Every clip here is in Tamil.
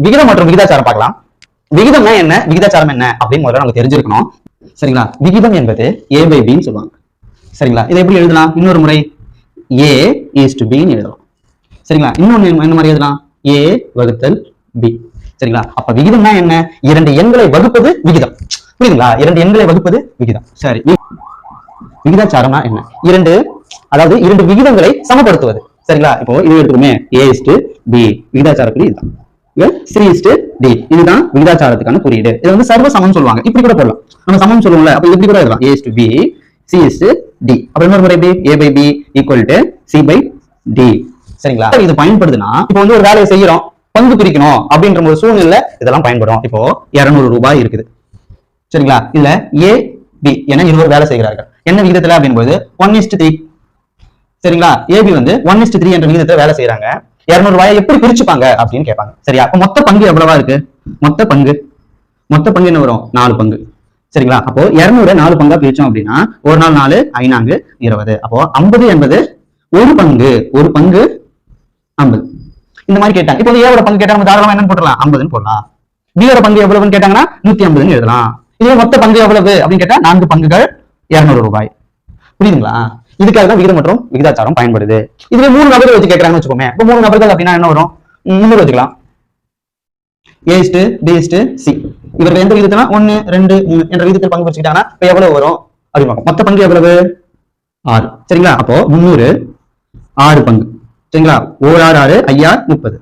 விகிதம் மற்றும் விகிதாச்சாரம் பார்க்கலாம். விகிதம்னா என்ன, விகிதாச்சாரம் என்ன அப்படின்னு முதல்ல நமக்கு தெரிஞ்சிருக்கணும். சரிங்களா? விகிதம் என்பது a/b சொல்லுவாங்க. சரிங்களா? இதை எப்படி எழுதலாம்? இன்னொரு முறை a:b எழுதலாம். சரிங்களா? இன்னொன்னு என்ன மாதிரி எழுதலாம்? a வகுத்தல் b. சரிங்களா? அப்ப விகிதம்னா என்ன? இரண்டு எண்களை வகுப்பது விகிதம். புரியுதுங்களா? இரண்டு எண்களை வகுப்பது விகிதம். சரி, விகிதாச்சாரம்னா என்ன? அதாவது இரண்டு விகிதங்களை சமப்படுத்துவது. சரிங்களா? இப்போ இது எடுத்துக்கோமே, a:b விகிதாச்சாரப்படி இதுதான். 3:d இதுதான் விகிதாச்சாரத்துக்கான குறியீடு. இது வந்து சர்வ சமம் சொல்லுவாங்க. இப்படி கூட போடலாம், நம்ம சமம் சொல்லுவோம்ல, அப்ப இப்படி கூட எழுதலாம் a:b c:d. அப்புறம் இன்னொரு முறை a/b = c/d. சரிங்களா? இது பயன்படுதுன்னா இப்போ வந்து ஒரு வேலையை செய்யறோம், பங்கு பிரிக்கணும் அப்படின்ற ஒரு சூழ்நிலை இதெல்லாம் பயன்படும். இப்போ 200 ரூபாய் இருக்குது. சரிங்களா? இதுல a/b என இருவர் வேலை செய்கிறார்கள். என்ன விகிதத்துல அப்படின்போது 1:3. சரிங்களா? ab வந்து 1:3 என்ற விகிதத்துல வேலை செய்யறாங்க. 200 ரூபாயை எப்படி பிரிச்சுப்பாங்க அப்படின்னு கேட்பாங்க. சரியா? அப்ப மொத்த பங்கு எவ்வளவா இருக்கு? மொத்த பங்கு என்ன வரும்? 4 பங்கு. சரிங்களா? அப்போ 200 4 பங்கா பிரிச்சோம் அப்படின்னா ஒரு நாள் 4 5 20. அப்போ 50 என்பது ஒரு பங்கு 50. இந்த மாதிரி கேட்டாங்க. இப்போ ஏவோட பங்கு கேட்டா நம்ம தாராளமா என்னன்னு போடலாம்? 50ன்னு போடலாம். பியோட பங்கு எவ்வளவுன்னு கேட்டாங்கன்னா 150ன்னு எழுதலாம். இதே மொத்த பங்கு எவ்வளவு அப்படின்னு கேட்டா 4 பங்குகள் 200 ரூபாய். புரியுதுங்களா? இதுக்காக தான் விகிதம் மற்றும் விகிதாச்சாரம் பயன்படுது. இதுல 3 நபர்கள் வச்சு கேட்கறாங்கன்னு வச்சுக்கோமே. இப்போ 3 நபர்கள் அப்படின்னா என்ன வரும்? 300 வச்சுக்கலாம். a:b:c இவர்கள் எந்த விகிதத்துல 1 2 3 என்ற விகிதத்தில் பங்கு பிரிச்சுக்கிட்டாங்கன்னா இப்ப எவ்வளவு வரும் அப்படின்னு மொத்த பங்கு எவ்வளவு? 6. சரிங்களா? அப்போ 300 6 பங்கு. சரிங்களா? 1 6 6 5 30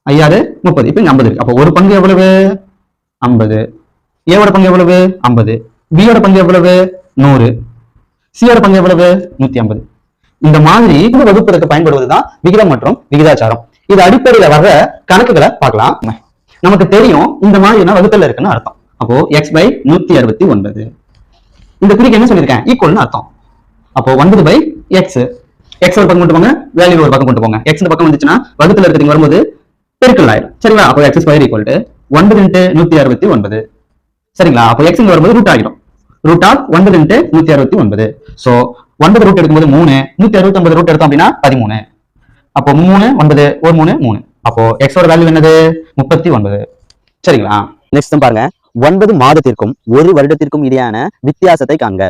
5 30. இப்ப 50 இருக்கு. அப்போ ஒரு பங்கு எவ்வளவு? 50. ஏவோட பங்கு எவ்வளவு? 50. பியோட பங்கு எவ்வளவு? 100. சியோட பங்கு எவ்வளவு? 150. இந்த மாதிரி வகுப்பதற்கு பயன்படுவதுதான் விகிதம் மற்றும் விகிதாச்சாரம். இது அடிப்படையில வர்ற கணக்குகளை பார்க்கலாம். நமக்கு தெரியும் இந்த மாதிரி வகுத்தல் இருக்குன்னு அர்த்தம். அப்போ x/169 இந்த குறிக்கு என்ன சொல்லியிருக்கேன்? ஈக்குவல்னு அர்த்தம். அப்போ 9/x ஒரு பக்கம் கொண்டு போங்க, வேல்யூ ஒரு பக்கம் கொண்டு போங்க. x இந்த பக்கம் வந்துச்சுன்னா வகுத்துல இருக்கிறது வரும்போது பெருக்கல் ஆயிடும். சரிங்களா? அப்போ x² = 9 × 169. சரிங்களா? அப்போ x இங்க வரும்போது ரூட் ஆகிடும். √9 × 169. சோ 9 ரூட் எடுக்கும்போது 3, 169 ரூட் எடுத்தோம் அப்படின்னா 13. அப்போ 3 9 1 3 3. அப்போ x ஓட வேல்யூ என்னது? 39. சரிங்களா? நெக்ஸ்ட் பாருங்க, 9 மாதத்திற்கும் 1 வருடத்திற்கும் இடையான வித்தியாசத்தை காண்க.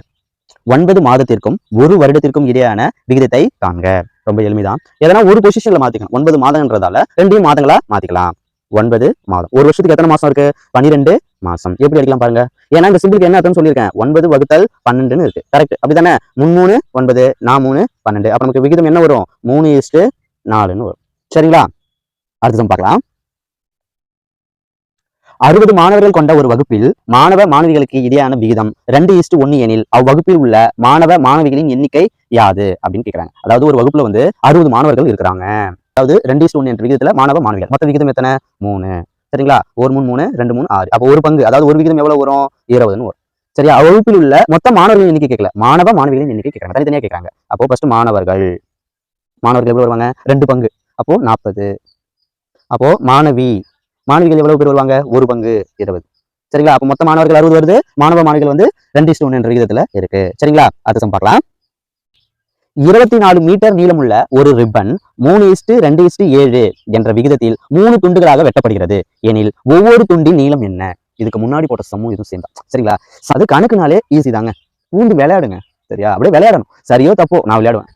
9 மாதத்திற்கும் 1 வருடத்திற்கும் இடையான விகிதத்தை காண்க. ரொம்ப எளிமைதான். எதனா ஒரு பொசிஷன்ல மாத்திக்கணும். 9 மாதங்கன்றதால 2 மாதங்களா மாத்திக்கலாம். 9 மாதம். ஒரு வருஷத்துக்கு எத்தனை மாசம் இருக்கு? 12 மாசம். எப்படி அடிக்கலாம் பாருங்க. ஏன்னா இந்த சிம்பிளுக்கு என்ன அர்த்தம் சொல்லியிருக்கேன்? 9 வகுத்தல் 12ன்னு இருக்கு. கரெக்ட்? அப்படித்தானே? 3 3 9 நான் 3 12. அப்ப நமக்கு விகிதம் என்ன வரும்? 3:4ன்னு வரும். சரிங்களா? அடுத்ததும் பார்க்கலாம். 60 மாணவர்கள் கொண்ட ஒரு வகுப்பில் மாணவ மாணவிகளுக்கு இடையான விகிதம் 2:1 எனில் அவ்வகுப்பில் உள்ள மாணவ மாணவிகளின் எண்ணிக்கை யாது அப்படின்னு கேட்கிறாங்க. அதாவது ஒரு வகுப்புல வந்து 60 மாணவர்கள் இருக்கிறாங்க. அதாவது 2:1 என்ற விகிதத்துல மாணவ மாணவிகள். மொத்த விகிதம் எத்தனை? 3. சரிங்களா? 1 3 3 2 3 6. அப்போ ஒரு பங்கு, அதாவது ஒரு விகிதம் எவ்வளவு வரும்? 20ன்னு வரும். சரியா? வகுப்பில் உள்ள மொத்த மாணவர்களின் எண்ணிக்கை கேட்கல, மாணவ மாணவிகளின் எண்ணிக்கை கேட்கறாங்க. தனித்தனியா கேட்கறாங்க. அப்போ ஃபர்ஸ்ட் மாணவர்கள் எவ்வளவு வருவாங்க? 2 பங்கு. அப்போ 40. அப்போ மாணவிகள் எவ்வளவு பேர் வருவாங்க? ஒரு பங்கு 20. சரிங்களா? அப்போ மொத்த மாணவர்கள் 60 வருது, மாணவ மாணவிகள் வந்து 2:1 என்ற விகிதத்துல இருக்கு. சரிங்களா? அடுத்த பார்க்கலாம். 24 மீட்டர் நீளமுள்ள ஒரு ரிப்பன் 3:2:7 என்ற விகிதத்தில் 3 துண்டுகளாக வெட்டப்படுகிறது எனில் ஒவ்வொரு துண்டின் நீளம் என்ன? இதுக்கு முன்னாடி போட்ட சமூகம் இதுவும் சேர்ந்தா. சரிங்களா? அது கணக்குனாலே ஈஸி தாங்க. பூந்து விளையாடுங்க. சரியா? அப்படியே விளையாடணும். சரியோ தப்போ நான் விளையாடுவேன்.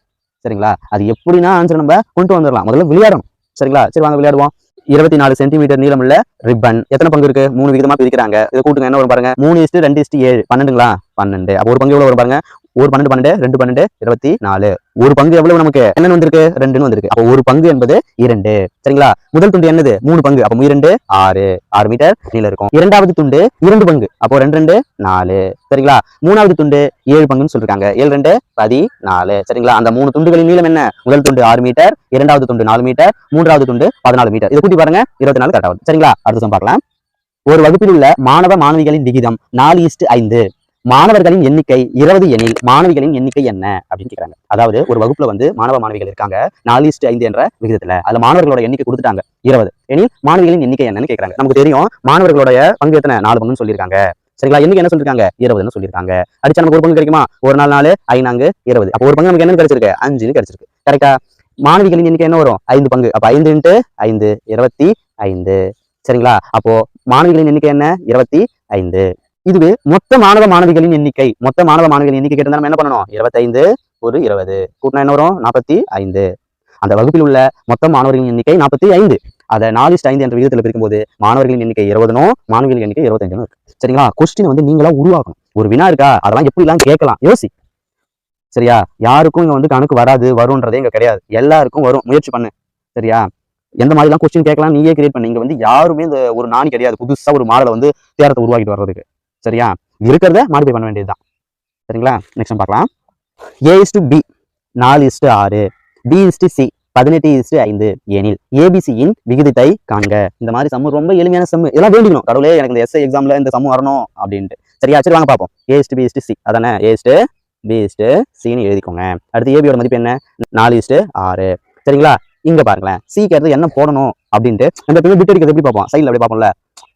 சரிங்களா? அது எப்படின்னா ஆன்சர் நம்ம கொண்டு வந்துடலாம். முதல்ல விளையாடணும். சரிங்களா? சரி வாங்க விளையாடுவோம். 24 சென்டிமீட்டர் நீளமுள்ள ரிப்பன் எத்தனை பங்கு இருக்கு? 3 விகிதமா பிரிக்கிறாங்க. இதை கூட்டுங்க, என்ன வரும் பாருங்க? 3:2:7 12ங்களா? 12. அப்போ ஒரு பங்கு எவ்வளவு வரும் பாருங்க? ஒரு 12 12 2 12 24. ஒரு பங்கு எவ்வளவு நமக்கு என்னன்னு வந்திருக்கு? 2ன்னு வந்திருக்கு. அப்போ ஒரு பங்கு என்பது 2. சரிங்களா? முதல் துண்டு என்னது? 3 பங்கு. அப்போ 2 6 மீட்டர் நீளம் இருக்கும். இரண்டாவது துண்டு 2 பங்கு. அப்போ 2 2 4. சரிங்களா? மூணாவது துண்டு 7 பங்குன்னு சொல்லிருக்காங்க. 7 2 14. சரிங்களா? அந்த 3 துண்டுகளின் நீளம் என்ன? முதல் துண்டு 6 மீட்டர், இரண்டாவது துண்டு 4 மீட்டர், மூன்றாவது துண்டு 14 மீட்டர். இதை கூட்டி பாருங்க, 24 கரெக்டா வரும். சரிங்களா? அடுத்து பார்க்கலாம். ஒரு வகுப்பில் உள்ள மாணவ மாணவிகளின் விகிதம் 4:5. மாணவர்களின் எண்ணிக்கை 20 எனில் மாணவிகளின் எண்ணிக்கை என்ன அப்படின்னு கேட்கறாங்க. அதாவது ஒரு வகுப்புல வந்து மாணவ மாணவிகள் இருக்காங்க 4:5 என்ற விகிதத்துல. அதுல மாணவர்களோட எண்ணிக்கை கொடுத்துட்டாங்க 20 எனில் மாணவிகளின் எண்ணிக்கை என்னன்னு கேட்கறாங்க. நமக்கு தெரியும் மாணவர்களுடைய பங்கு எத்தனை? 4 பங்குன்னு சொல்லியிருக்காங்க. சரிங்களா? எண்ணிக்கை என்ன சொல்லிருக்காங்க? 20ன்னு சொல்லியிருக்காங்க. அடிச்சா நமக்கு ஒரு பங்கு கிடைக்குமா? ஒரு நாள் 4 5 20. அப்போ ஒரு பங்கு நமக்கு என்ன கிடைச்சிருக்கு? 5 கிடைச்சிருக்கு. கரெக்டா? மாணவிகளின் எண்ணிக்கை என்ன வரும்? 5 பங்கு. அப்ப 5 × 5 25. சரிங்களா? அப்போ மாணவிகளின் எண்ணிக்கை என்ன? 25. இதுவே மொத்த மாணவ மாணவிகளின் எண்ணிக்கை கேட்டிருந்தா நம்ம என்ன பண்ணணும்? 25 ஒரு 20 கூட்டினா என்ன வரும்? 45. அந்த வகுப்பில் உள்ள மொத்த மாணவர்களின் எண்ணிக்கை 45. அதை 4:5 என்ற விகிதத்தில் பிரிக்கும்போது மாணவர்களின் எண்ணிக்கை 20 மாணவிகளின் எண்ணிக்கை 25 இருக்கு. சரிங்களா? கொஸ்டின் வந்து நீங்களா உருவாக்கணும். ஒரு வினா இருக்கா, அதெல்லாம் எப்படிலாம் கேட்கலாம் யோசி. சரியா? யாருக்கும் இங்க வந்து கணக்கு வராது வரும்ன்றதே இங்க கிடையாது. எல்லாருக்கும் வரும். முயற்சி பண்ணு. சரியா? எந்த மாதிரிலாம் கொஸ்டின் கேட்கலாம் நீயே கிரியேட் பண்ணு. இங்க வந்து யாருமே இந்த ஒரு நாணி கிடையாது. புதுசா ஒரு மாடலை வந்து தேரத்தை உருவாக்கிட்டு வர்றதுக்கு. சரியா? இருக்கிறத மாடிஃபை பண்ண வேண்டியதுதான். சரிங்களா? நெக்ஸ்ட் பார்க்கலாம். A:B 4:6 B:C 18:5 எனில் ஏபிசியின் விகிதத்தை காண்க. இந்த மாதிரி சம்மு ரொம்ப எளிமையான சம்மு. இதெல்லாம் வேண்டிக்கணும். கடவுளே எனக்கு இந்த எஸ்ஐ எக்ஸாம்ல இந்த சம்மு வரணும் அப்படின்ட்டு. சரியா? சரி வாங்க பார்ப்போம். A:B:C அதானே A:B:C எழுதிக்கோங்க. அடுத்து ஏபியோட மதிப்பு என்ன? 4:6. சரிங்களா? இங்க பாருங்களேன், சிக்கு அடுத்து என்ன போடணும் அப்படின்ட்டு நம்ம எப்பவுமே பிட் அடிக்கிறது எப்படி பார்ப்போம்? சைடில் அப்படி பார்ப்போம்ல.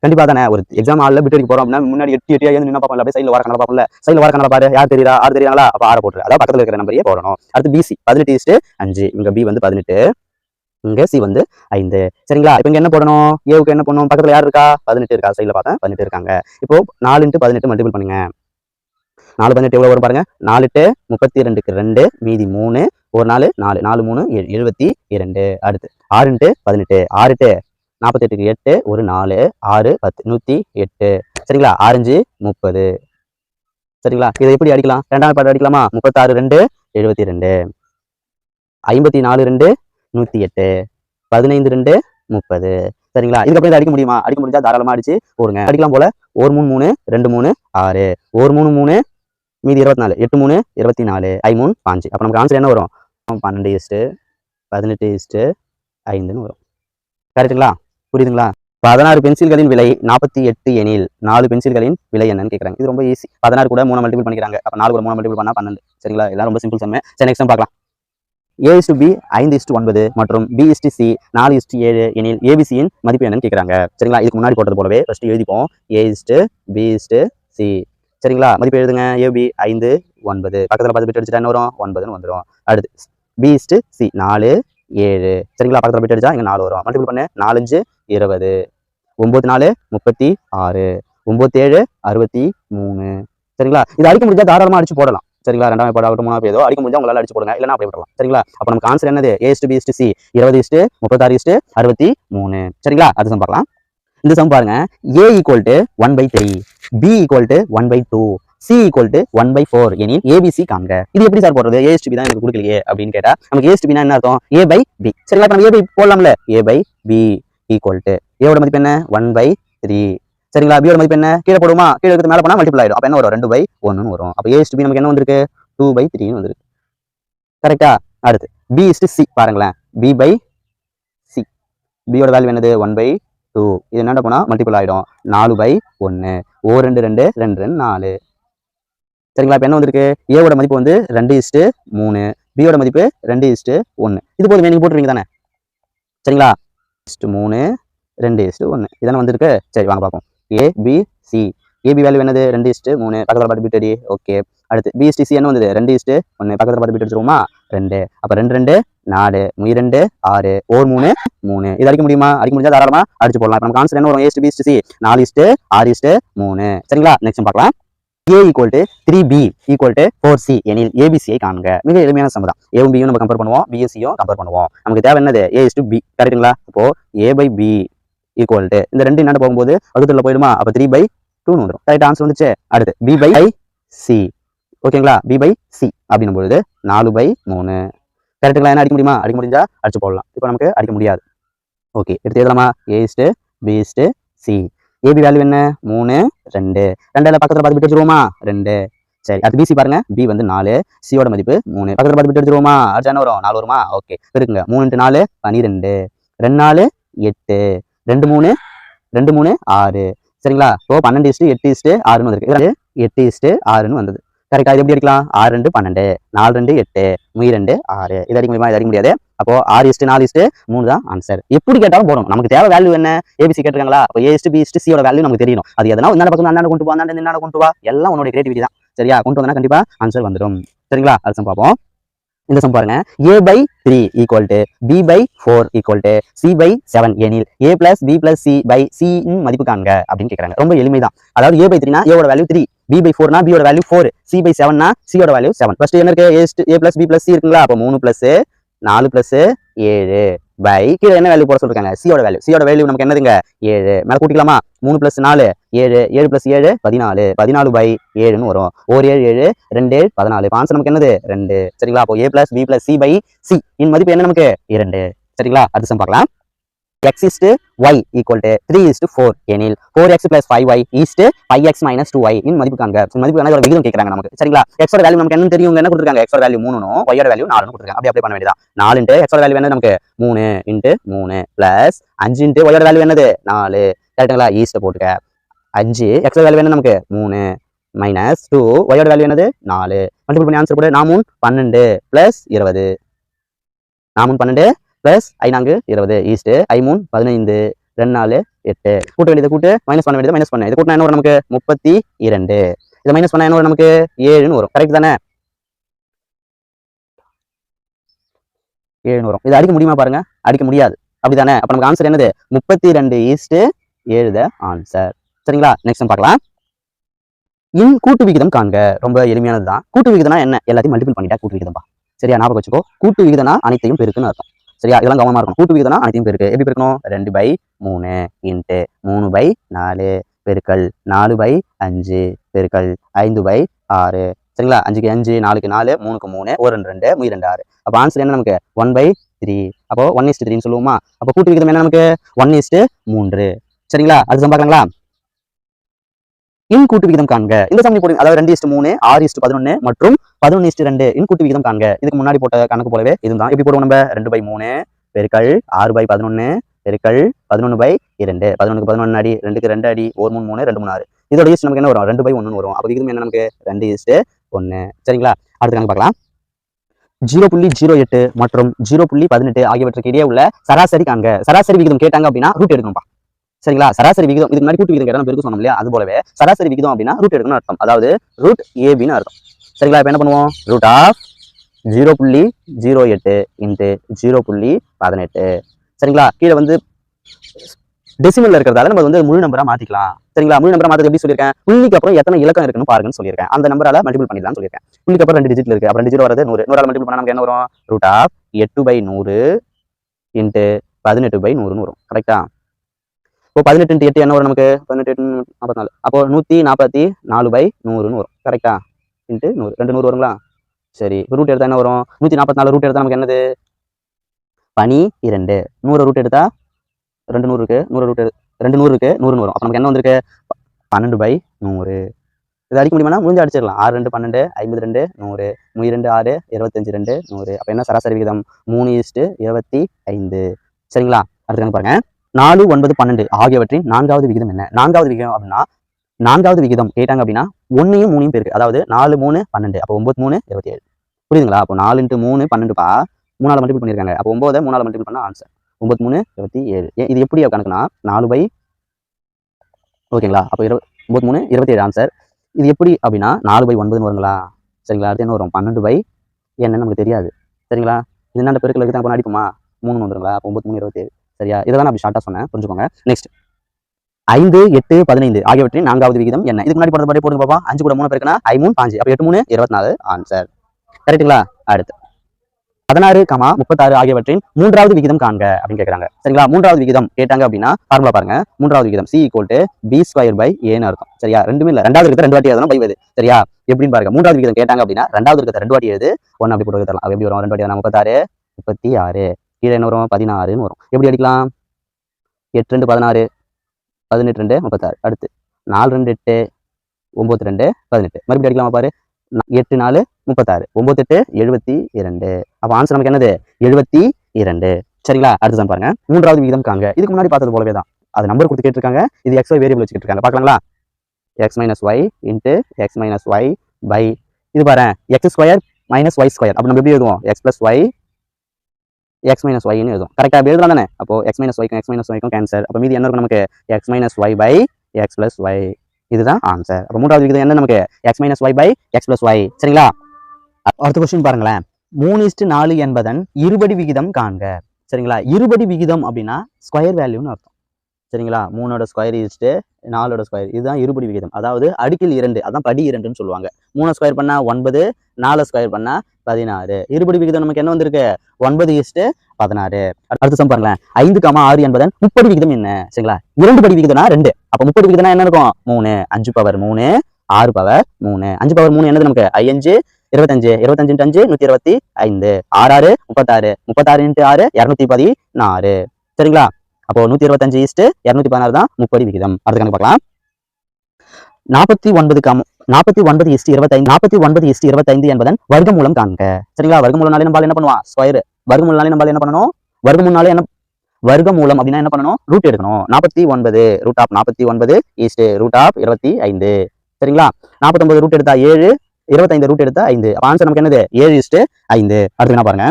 கண்டிப்பா தானே ஒரு எக்ஸாம் ஹாலில் பிட் அடிக்க போறோம் அப்படின்னா முன்னாடி எட்டி நின்னா பார்ப்போம்ல. அப்படியே சைடில் வர கணக்கு பார்ப்போம்ல. சைடில் வர கணக்கு பாரு. யார் தெரியுதா? ஆறு தெரியாங்களா? அப்ப 6 போட்டுரு. அதாவது பக்கத்தில் இருக்கிற நம்பரையே போடணும். அடுத்து பிசி 18:5. இங்க பி வந்து 18, இங்க சி வந்து 5. சரிங்களா? இப்போ இங்க என்ன போடணும்? ஏவுக்கு என்ன பண்ணணும்? பக்கத்துல யார் இருக்கா? 18 இருக்கா? சைடில் பார்த்தா 18 இருக்காங்க. இப்போ 4 × 18 மல்டிபிள் பண்ணுங்க. 4 18 எவ்வளவு வரும் பாருங்க. 4 8 32க்கு 2 மீதி 3 ஒரு 4 4 4 3 72. அடுத்து 6 × 18 6 8 48க்கு 8 ஒரு 4 6 10 108. சரிங்களா? 6 5 30. சரிங்களா? இதை எப்படி அடிக்கலாம்? ரெண்டாவது பாட்டு அடிக்கலாமா? 36 2 72 54 2 108 15 2 30. சரிங்களா? இதுக்கப்புறம் இதை அடிக்க முடியுமா? அடிக்க முடிஞ்சா தாராளமா அடிச்சு போடுங்க. அடிக்கலாம் போல. 1 3 3 2 3 6 1 3 3 மீதி 24 8 3 24 I 3 5. அப்ப நமக்கு ஆன்சர் என்ன வரும்? 12:18:5 வரும். கரெக்டுங்களா? புரியுதுங்களா? 16 பென்சில்களின் விலை 48 எனில் 4 பென்சில்களின் விலை என்னன்னு கேட்கறாங்க. இது ரொம்ப ஈஸி. 16 கூட 3 மல்டிபிள் பண்ணிக்கிறாங்க. அப்ப 4 கூட 3 மல்டிபிள் பண்ணா 12. சரிங்களா? எல்லாம் ரொம்ப சிம்பிள் சம். சரி நெக்ஸ்ட் பார்க்கலாம். A:B 5:9 மற்றும் B:C 4:7 எனில் ஏபிசியின் மதிப்பு என்னன்னு கேட்கறாங்க. சரிங்களா? இதுக்கு முன்னாடி போட்டது போலவே ஃபர்ஸ்ட் எழுதிப்போம். A:B:C. சரிங்களா? மதிப்பு எழுதுங்க. AB 5 9 பக்கத்துல 10 பிட் அடிச்சுட்டா என்ன வரும்? 9ன்னு வந்துடும். அடுத்து B:C 4 7. சரிங்களா? பக்கத்துல பிட் அடிச்சா இங்க 4 வரும். மல்டிபிள் பண்ணு. 4 5 20 9 4 36 9 7 63. சரிங்களா? இது அடிக்க முடிஞ்சா தாராளமா அடிச்சு போடலாம். சரிங்களா? ரெண்டாவது பாடம் ஆகட்டும், மூணாவது ஏதோ அடிக்க முடிஞ்சா உங்களால அடிச்சு போடுங்க. இல்லைன்னா அப்படியே விடலாம். சரிங்களா? அப்ப நமக்கு ஆன்சர் என்னது? A:B:C 20:36:63. சரிங்களா? அது சம் பார்க்கலாம். இந்த சம் பாருங்க. A = 1/3 B = 1/2 C = 1/4 எனில் ABC காண்க. இது எப்படி சார் போடுறது? A:B தான் எனக்கு கொடுக்கலையே அப்படின்னு கேட்டா நமக்கு A:B என்ன அர்த்தம்? A/B. சரிங்களா? நம்ம A/B போடலாம்ல. A/B = A ஓட மதிப்பு என்ன? 1/3. சரிங்களா? B ஓட மதிப்பு என்ன? கீழே போடுமா? கீழே இருக்கிறது மேல போனா மல்டிபிள் ஆயிடும். அப்ப என்ன வரும்? 2/1 வரும். அப்ப A:B நமக்கு என்ன வந்திருக்கு? 2/3 வந்திருக்கு. கரெக்டா? அடுத்து B:C பாருங்களேன். B/C B ஓட வேல்யூ என்னது? 1/2. இது என்ன போனா மல்டிபிள் ஆயிடும். 4/1 O 2 2 2 2 4. சரிங்களா? இப்ப என்ன வந்திருக்கு? A ஓட மதிப்பு வந்து 2:3 B ஓட மதிப்பு 2:1. இது போதும் நீங்க போட்டுருவீங்க தானே? சரிங்களா? 3 2:1 இதான வந்திருக்கு. சரி வாங்க பார்ப்போம். ABC AB வேல்யூ என்னது? 2:3 பக்கத்துல பார்த்து பிட் அடி. ஓகே. அடுத்து BC என்ன வந்தது? 2:1 பக்கத்துல பார்த்து பிட் அடிச்சிருவோமா? 2. அப்ப 2 2 4 2 6 1 3 3. இது அடிக்க முடியுமா? அடிக்க முடிஞ்சா தாராளமா அடிச்சு போடலாம். இப்ப நமக்கு ஆன்சர் என்ன வரும்? A:B:C 4:6:3. சரிங்களா? நெக்ஸ்ட் பார்க்கலாம். A = 3B = 4C எனில் ABCயை காண்க. மிக எளிமையான சம் தான். A யும் B யும் நம்ம கம்பேர் பண்ணுவோம். B யும் கம்பேர் பண்ணுவோம். நமக்கு தேவை என்னது? A:B. கரெக்ட்டுங்களா? அப்போ A/B = இந்த ரெண்டு என்ன போகும்போது வகுத்துல போயிடுமா? அப்ப 3/2 வந்துடும். கரெக்ட் ஆன்சர் வந்துச்சு. அடுத்து B/C. ஓகேங்களா? B/C அப்படின்னும் பொழுது 4/3. கரெக்ட்டுங்களா? என்ன அடிக்க முடியுமா? அடிக்க முடிஞ்சா அடிச்சு போடலாம். இப்போ நமக்கு அடிக்க முடியாது. ஓகே. எடுத்து எழுதலாமா? A:B:C. AB வேல்யூ என்ன? 3 2 2 பக்கத்துல பார்த்து பிட் அடிச்சிருவோமா? 2. சரி அது BC பாருங்க. B வந்து 4 C ஓட மதிப்பு 3 பக்கத்துல பார்த்து பிட் அடிச்சிருவோமா? அடுத்து என்ன வரும்? 4 வருமா? ஓகே. இருக்குங்க. 3 × 4 12 2 4 8 2 3 2 3 6. சரிங்களா? இப்போ 12:8:6ன்னு வந்திருக்கு. இது 8:6ன்னு வந்தது. கரெக்டா? இது எப்படி அடிக்கலாம்? 6 2 12 4 2 8 3 2 6. இது அடிக்க முடியுமா? இது அடிக்க முடியாது. அப்போ 6:4:3 தான் ஆன்சர். எப்படி கேட்டாலும் போடணும். நமக்கு தேவை வேல்யூ என்ன? ABC கேட்டிருக்காங்களா? அப்போ A:B C ஓட வேல்யூ நமக்கு தெரியணும். அது எதனா இந்த பக்கம் அண்ணாண்ட கொண்டு போ, அண்ணாண்ட கொண்டு வா. எல்லாம் உன்னோட கிரியேட்டிவிட்டி தான். சரியா? கொண்டு வந்தா கண்டிப்பா ஆன்சர் வந்துடும். சரிங்களா? அடுத்து பார்ப்போம். இந்த சம் பாருங்க, a by 3 equal to b by 4 equal to c by 7 எனில் a plus b plus c by c இன் மதிப்பு காண்க அப்படின்னு கேட்கறாங்க. ரொம்ப எளிமைதான். அதாவது a by 3 னா a ஓட வேல்யூ 3, b by 4 னா b ஓட வேல்யூ 4, c by 7 னா c ஓட வேல்யூ 7. ஃபர்ஸ்ட் என்ன இருக்கு? a plus b plus c இருக்குங்களா? அப்போ 3 plus 4 plus 7 பை கீழே என்ன வேல்யூ போட சொல்லிருக்காங்க? c ஓட வேல்யூ. c ஓட வேல்யூ நமக்கு என்னதுங்க? 7. மேல கூட்டிக்கலாமா? 3 plus 4 7, 7 plus 7 14, 14 by 7ன்னு வரும். 1 7 7 2 14. ஆன்சர் நமக்கு என்னது? 2. சரிங்களா? அப்போ a plus b plus c by c இன் மதிப்பு என்ன நமக்கு? 2. சரிங்களா? அடுத்த சம் பார்க்கலாம். x is to y equal to 3 is to 4 எனில் 4x plus 5y is to 5x minus 2y இன் மதிப்பு காண்க. மதிப்பு காண விகிதம் கேக்குறாங்க நமக்கு. சரிங்களா? x ஓட வேல்யூ நமக்கு என்ன தெரியும்? என்ன கொடுத்திருக்காங்க? x ஓட வேல்யூ 3 னும் y ஓட வேல்யூ 4 னு கொடுத்திருக்காங்க. அப்படியே அப்ளை பண்ண வேண்டியதா. 4 into x ஓட வேல்யூ என்ன நமக்கு? 3 into 3 plus 5 into y ஓட வேல்யூ என்னது? 4. கரெக்ட்டுங்களா? ஈஸ்ட் போட்டுக்க. 5 x ஓட வேல்யூ என்ன நமக்கு? 3 minus 2 y ஓட வேல்யூ என்னது? 4. மல்டிபிள் பண்ணி ஆன்சர் போடு. 4 12 plus 20. 4 12 பிளஸ் 5 20 ஈஸ்ட் 5 15 2 8 கூட்ட வேண்டியது கூட்டு மைனஸ் பண்ண வேண்டியது மைனஸ் பண்ண. இது கூட்டினா என்ன வரும் நமக்கு? 32. இதை மைனஸ் பண்ணா என்ன வரும் நமக்கு? 7ன்னு வரும். கரெக்ட் தானே? 7ன்னு வரும். இதை அடிக்க முடியுமா பாருங்க? அடிக்க முடியாது. அப்படிதானே? அப்ப நமக்கு ஆன்சர் என்னது? 32 ஈஸ்ட் 7 த ஆன்சர். சரிங்களா? நெக்ஸ்ட் பார்க்கலாம். இன் கூட்டு விகிதம் காண்க. ரொம்ப எளிமையானது தான். கூட்டு விகிதம்னா என்ன? எல்லாத்தையும் மல்டிபிள் பண்ணிட்டா கூட்டு விகிதம்பா. சரியா? ஞாபகம் வச்சுக்கோ. கூட்டு விகிதம்னா அனைத்தையும் பெருக்குன்னு அர்த்தம். சரியா? இதெல்லாம் கவனமா இருக்கணும். கூட்டு விகிதம்னா அனைத்தையும் பெருக்கு. எப்படி பெருக்கணும்? 2 by 3 இன்ட்டு 3 by 4 பெருக்கல் 4 by 5 பெருக்கல் 5 by 6. சரிங்களா? 5க்கு 5 4க்கு 4 3க்கு 3 1 2 2 3 2 6. அப்போ ஆன்சர் என்ன நமக்கு? 1 by 3. அப்போ 1:3 சொல்லுவோமா? அப்போ கூட்டு விகிதம் என்ன நமக்கு? 1:3. சரிங்களா? அது பார்க்கலாங்களா? இன் கூட்டு விகிதம் காண்க. இந்த சமயம் போடுங்க. அதாவது 2:3 6:11 மற்றும் 11:2 இன் கூட்டு விகிதம் காண்க. இதுக்கு முன்னாடி போட்ட கணக்கு போலவே இதுதான். எப்படி போடுவோம் நம்ம? 2 by 3 பெருக்கல் 6 by 11 பெருக்கல் 11 by 2. 11க்கு 11 அடி, 2க்கு 2 அடி, 1 3 3 2 3 6. இதோட ஈஸ்ட் நமக்கு என்ன வரும்? 2 by 1 வரும். அப்போ விகிதம் என்ன நமக்கு? 2:1. சரிங்களா? அடுத்து கணக்கு பார்க்கலாம். 0.08 மற்றும் 0.18 ஆகியவற்றுக்கு இடையே உள்ள சராசரி காண்க. சராசரி விகிதம் கேட்டாங்க அப்படின்னா ரூட் எடுக்கணும்பா. சரிங்களா? சராசரி விகிதம் இதுக்கு முன்னாடி கூட்டு விகிதம் கேட்டா பெருக்கு சொன்னோம் இல்லையா? அது போலவே சராசரி விகிதம் அப்படின்னா ரூட் எடுக்கணும்னு அர்த்தம். அதாவது ரூட் ஏபின்னு அர்த்தம். சரிங்களா? இப்போ என்ன பண்ணுவோம்? Root of 0.08 into 0.18. சரிங்களா? கீழே வந்து டெசிமல்ல இருக்கிறதால நம்ம வந்து முழு நம்பரா மாத்திக்கலாம். சரிங்களா? முழு நம்பரா மாத்தி எப்படி சொல்லியிருக்கேன்? புள்ளிக்கு அப்புறம் எத்தனை இலக்கம் இருக்குன்னு பாருங்கன்னு சொல்லியிருக்கேன். அந்த நம்பரால மல்டிபிள் பண்ணிடலாம்னு சொல்லியிருக்கேன். புள்ளிக்கு அப்புறம் 2 டிஜிட்ல இருக்கு. அப்புறம் 2 ஜீரோ வரது 100. 100ஆல மல்டிபிள் பண்ணா நமக்கு என்ன வரும்? ரூட் ஆஃப் 8/100 இன்ட்டு 18/100 வரும். கரெக்டா? இப்போ 18 into 8 என்ன வரும் நமக்கு? 18 8 44. அப்போ 144/100ன்னு வரும். கரெக்டா? இன்ட்டு 100 2 100 வருங்களா? சரி. இப்போ ரூட் எடுத்தா என்ன வரும்? 144 ரூட் எடுத்தா நமக்கு என்னது? 12. 100 ரூட் எடுத்தா 2 100 இருக்கு. 100 ரூட் 2 100 இருக்கு. 100ன்னு வரும். அப்போ நமக்கு என்ன வந்திருக்கு? 12/100. இதை அடிக்க முடியுமா? முடிஞ்சு அடிச்சிடலாம். 6 2 12 52 100 32 6 25 2 100. அப்போ என்ன சராசரி விகிதம்? 3:25. சரிங்களா? அடுத்து கணக்கு பாருங்க. 4 9 12 ஆகியவற்றின் 4வது விகிதம் என்ன? 4வது விகிதம் அப்படின்னா 4வது விகிதம் கேட்டாங்க அப்படின்னா 1யும் 3யும் பெருக்கு. அதாவது 4 3 12. அப்போ 9 3 27. புரியுதுங்களா? அப்போ 4 into 3 12பா. 3ஆல மல்டிபிள் பண்ணிருக்காங்க. அப்போ 9 3ஆல மல்டிபிள் பண்ணா ஆன்சர் 9 3 27. இது எப்படி கணக்குனா 4 ஓகேங்களா? அப்போ 9 3 27 ஆன்சர். இது எப்படி அப்படின்னா 4/9 வருங்களா? சரிங்களா? அடுத்து என்ன வரும்? 12 என்னன்னு நமக்கு தெரியாது. சரிங்களா? இது என்ன பெருக்கல் இருக்கு? அப்போ அடிப்போமா? 3 வந்துருங்களா? அப்போ 9 3 27. சரியா? இதெல்லாம் நான் அப்படி ஷார்ட்டா சொன்னேன். புரிஞ்சுக்கோங்க. நெக்ஸ்ட் 5 8 15 ஆகியவற்றின் 4வது விகிதம் என்ன? இதுக்கு முன்னாடி போடுறது போடுங்க பாப்பா. 5 கூட 3 பெருக்குனா 5 3 5. அப்போ 8 3 24 ஆன்சர். கரெக்ட்டுங்களா? அடுத்து 16, 36 ஆகியவற்றின் 3வது விகிதம் காண்க அப்படின்னு கேட்கறாங்க. சரிங்களா? 3வது விகிதம் கேட்டாங்க அப்படின்னா ஃபார்முலா பாருங்க. 3வது விகிதம் C = B²/A அர்த்தம். சரியா? ரெண்டுமே இல்ல. 2வது இருக்கிற 2 வாட்டி எழுதணும் பை வருது. சரியா? எப்படின்னு பாருங்க. 3வது விகிதம் கேட்டாங்க அப்படின்னா 2வது இருக்கிற 2 வாட்டி எழுது 1 அப்படி போட்டு தரலாம். அது எப்படி வரும்? 2 வாட்டி 36 36. கீழே என்ன வரும்? 16ன்னு வரும். எப்படி அடிக்கலாம்? 8 2 16 18 2 36. அடுத்து 4 2 8 9 2 18. மறுபடியும் அடிக்கலாமா பாரு? 8 4 36 9 8 72. அப்போ ஆன்சர் நமக்கு என்னது? 72. சரிங்களா? அடுத்து பாருங்க. 3வது விகிதம் காண்க. இதுக்கு முன்னாடி பார்த்தது போலவே தான். அது நம்பர் கொடுத்து கேட்டிருக்காங்க. இது xy வேரியபிள் வச்சு கேட்டிருக்காங்க. பார்க்கலாங்களா? x - y into x - y by இது பாரு x² - y². அப்போ நம்ம எப்படி எழுதுவோம்? x + y x - y ன்னு எழுதும். கரெக்டா? அப்படி எழுதலாம் தானே? அப்போ x - y க்கும் கேன்சல். அப்போ மீதி என்ன இருக்கும் நமக்கு? x - y by x + y. இதுதான் ஆன்சர். அப்போ 3வது விகிதம் என்ன நமக்கு? x - y by x + y. சரிங்களா? அடுத்த क्वेश्चन பாருங்களேன். 3:4 என்பதன் இருபடி விகிதம் காண்க. சரிங்களா? இருபடி விகிதம் அப்படின்னா ஸ்கொயர் வேல்யூன்னு அர்த்தம். சரிங்களா? 3ஓட ஸ்கொயர் ஈஸ்ட்டு 4ஓட ஸ்கொயர், இதுதான் இருபடி விகிதம். அதாவது அடுக்கில் 2, அதான் படி 2ன்னு சொல்லுவாங்க. 3 ஸ்கொயர் பண்ணா 9, 4 ஸ்கொயர் பண்ணா 16. இருபடி விகிதம் நமக்கு என்ன வந்திருக்கு? 9:16. அடுத்த சம் பாருங்களேன். 5,6 என்பதன் முப்படி விகிதம் என்ன? சரிங்களா? 2 படி விகிதம்னா 2. அப்ப முப்படி விகிதம்னா என்ன இருக்கும்? 3. 5 பவர் 3, 6 பவர் 3. 5 பவர் 3 என்னது நமக்கு? 5, 25. 25 × 5 125. 6 36. 36 × 6 216. சரிங்களா? அப்போ 125:216 தான் முப்படி விகிதம். அடுத்த கணக்கு பார்க்கலாம். 49:25 என்பதன் வர்க்கமூலம் காண்க. சரிங்களா? வர்க்கமூலம்னாலே நம்மளால என்ன பண்ணுவான்? ஸ்கொயர். வர்க்கமூலம்னாலே நம்மளால என்ன பண்ணணும்? வர்க்கமூலம் அப்படின்னா என்ன பண்ணணும்? ரூட் எடுக்கணும். 49 √49 √25. சரிங்களா? 49 ரூட் எடுத்தா 7, 25 ரூட் எடுத்தா 5. அப்ப ஆன்சர் நமக்கு என்னது? 7:5. அடுத்து என்ன பாருங்க.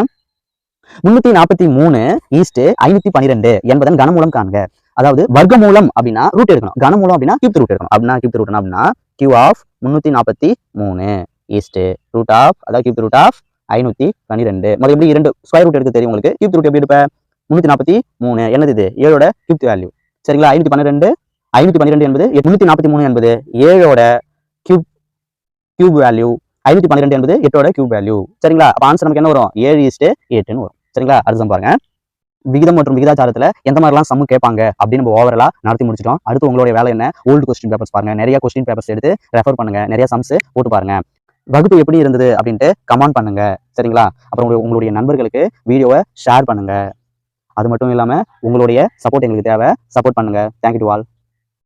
342:512 என்பதன் கனமூலம் காண்க. அதாவது வர்க்கமூலம் அப்படின்னா ரூட் எடுக்கணும், கனமூலம் அப்படின்னா கியூப் ரூட் எடுக்கணும். அப்படின்னா கியூப் ரூட் அப்படின்னா கியூ ஆஃப் 343 ரூட் ஆஃப், அதாவது கியூப் ரூட் ஆஃப் 512. முதல்ல எப்படி 2 ஸ்கொயர் ரூட் எடுக்க தெரியும் உங்களுக்கு. கியூப் ரூட் எப்படி எடுப்ப? 343 என்னது? இது 7ஓட கியூப் வேல்யூ. சரிங்களா? 512 என்பது 343 என்பது 7ஓட கியூப் வேல்யூ. 512 என்பது 8ஓட கியூப் வேல்யூ. சரிங்களா? அப்ப ஆன்சர் நமக்கு என்ன வரும்? 7:8ன்னு வரும். சரிங்களா? அடுத்து பாருங்க. விகிதம் மற்றும் விகிதாச்சாரத்துல எந்த மாதிரிலாம் சம்மு கேட்பாங்க அப்படின்னு நம்ம ஓவரலா நடத்தி முடிச்சிட்டோம். அடுத்து உங்களுடைய வேலை என்ன? ஓல்டு கொஸ்டின் பேப்பர்ஸ் பாருங்க. நிறைய கொஸ்டின் பேப்பர்ஸ் எடுத்து ரெஃபர் பண்ணுங்க. நிறைய சம்ஸ் போட்டு பாருங்க. வகுப்பு எப்படி இருந்தது அப்படின்ட்டு கமெண்ட் பண்ணுங்க. சரிங்களா? அப்புறம் உங்களுடைய நண்பர்களுக்கு வீடியோவை ஷேர் பண்ணுங்க. அது மட்டும் இல்லாம உங்களுடைய சப்போர்ட் எங்களுக்கு தேவை. சப்போர்ட் பண்ணுங்க. Thank you to all.